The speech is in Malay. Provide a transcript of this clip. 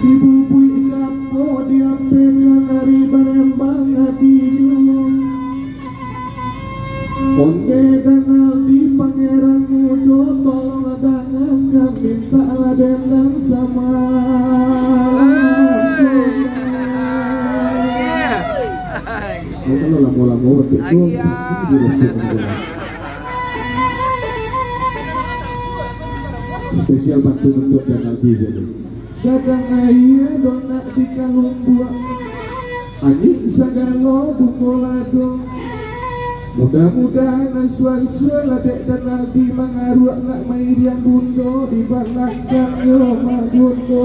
Ibu bui capo diampekan dari Palembang Abidun. Onde dangal di Pangeran Mudo tolong adangan minta ladendang sama. Kalau lamu-lamu itu spesial bantu untuk dangal di jadi. Gadang air donak di kalung buah angin sagalo bukolado. Mudah-mudahan aswan-swan ladek dan nabi mengaruak nak main yang bundo di balakang yo ma bundo.